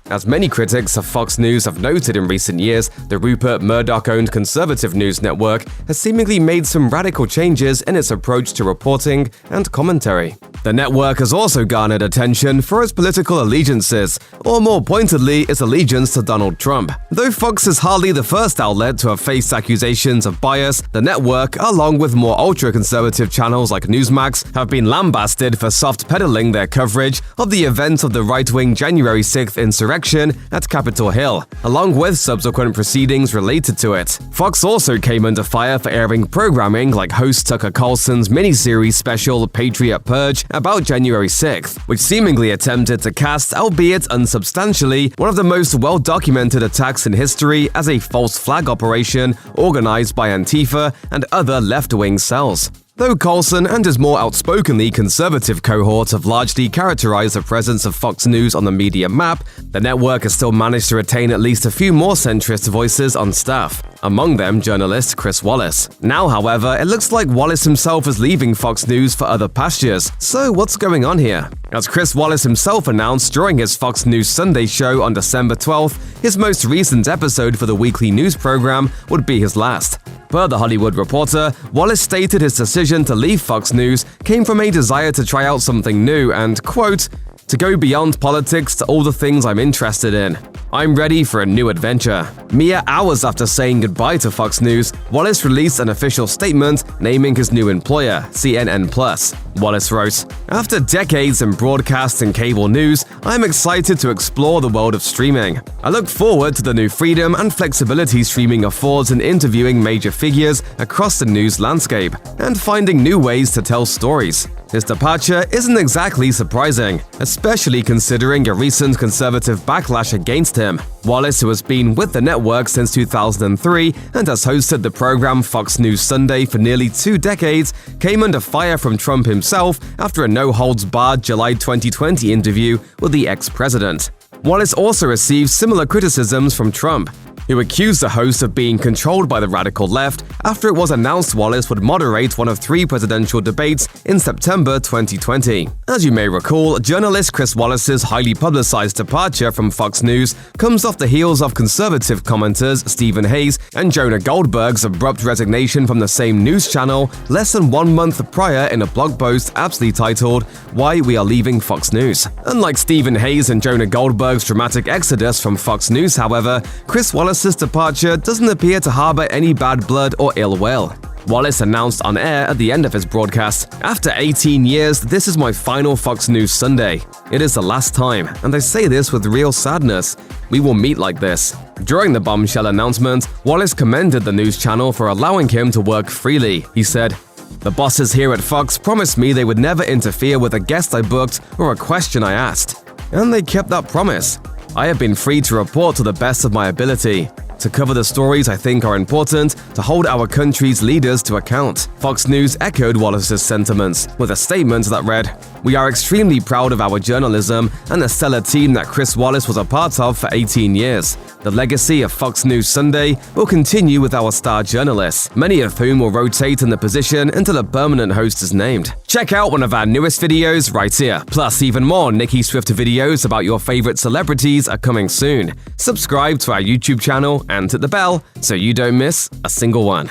As many critics of Fox News have noted in recent years, the Rupert Murdoch-owned conservative news network has seemingly made some radical changes in its approach to reporting and commentary. The network has also garnered attention for its political allegiances, or more pointedly, its allegiance to Donald Trump. Though Fox is hardly the first outlet to have faced accusations of bias, the network, along with more ultra-conservative channels like Newsmax, have been lambasted for soft-pedaling their coverage of the events of the right-wing January 6th insurrection at Capitol Hill, along with subsequent proceedings related to it. Fox also came under fire for airing programming like host Tucker Carlson's miniseries special Patriot Purge about January 6th, which seemingly attempted to cast, albeit unsubstantially, one of the most well-documented attacks in history as a false flag operation organized by Antifa and other left-wing cells. Though Carlson and his more outspokenly conservative cohort have largely characterized the presence of Fox News on the media map, the network has still managed to retain at least a few more centrist voices on staff, among them journalist Chris Wallace. Now, however, it looks like Wallace himself is leaving Fox News for other pastures. So what's going on here? As Chris Wallace himself announced during his Fox News Sunday show on December 12th, his most recent episode for the weekly news program would be his last. Per The Hollywood Reporter, Wallace stated his decision to leave Fox News came from a desire to try out something new and, quote, to go beyond politics to all the things I'm interested in. I'm ready for a new adventure. Mere hours after saying goodbye to Fox News, Wallace released an official statement naming his new employer, CNN+. Wallace wrote, "After decades in broadcast and cable news, I'm excited to explore the world of streaming. I look forward to the new freedom and flexibility streaming affords in interviewing major figures across the news landscape and finding new ways to tell stories." His departure isn't exactly surprising, especially considering a recent conservative backlash against him. Wallace, who has been with the network since 2003 and has hosted the program Fox News Sunday for nearly 2 decades, came under fire from Trump himself after a no-holds-barred July 2020 interview with the ex-president. Wallace also received similar criticisms from Trump, who accused the host of being controlled by the radical left after it was announced Wallace would moderate one of 3 presidential debates in September 2020. As you may recall, journalist Chris Wallace's highly publicized departure from Fox News comes off the heels of conservative commenters Stephen Hayes and Jonah Goldberg's abrupt resignation from the same news channel less than 1 month prior in a blog post aptly titled, "Why We Are Leaving Fox News." Unlike Stephen Hayes and Jonah Goldberg's dramatic exodus from Fox News, however, Chris Wallace's departure doesn't appear to harbor any bad blood or ill will. Wallace announced on air at the end of his broadcast, "After 18 years, this is my final Fox News Sunday. It is the last time, and I say this with real sadness. We will meet like this." During the bombshell announcement, Wallace commended the news channel for allowing him to work freely. He said, "The bosses here at Fox promised me they would never interfere with a guest I booked or a question I asked. And they kept that promise. I have been free to report to the best of my ability, to cover the stories I think are important, to hold our country's leaders to account." Fox News echoed Wallace's sentiments with a statement that read, "We are extremely proud of our journalism and the stellar team that Chris Wallace was a part of for 18 years. The legacy of Fox News Sunday will continue with our star journalists, many of whom will rotate in the position until a permanent host is named." Check out one of our newest videos right here. Plus, even more Nicki Swift videos about your favorite celebrities are coming soon. Subscribe to our YouTube channel and hit the bell so you don't miss a single one.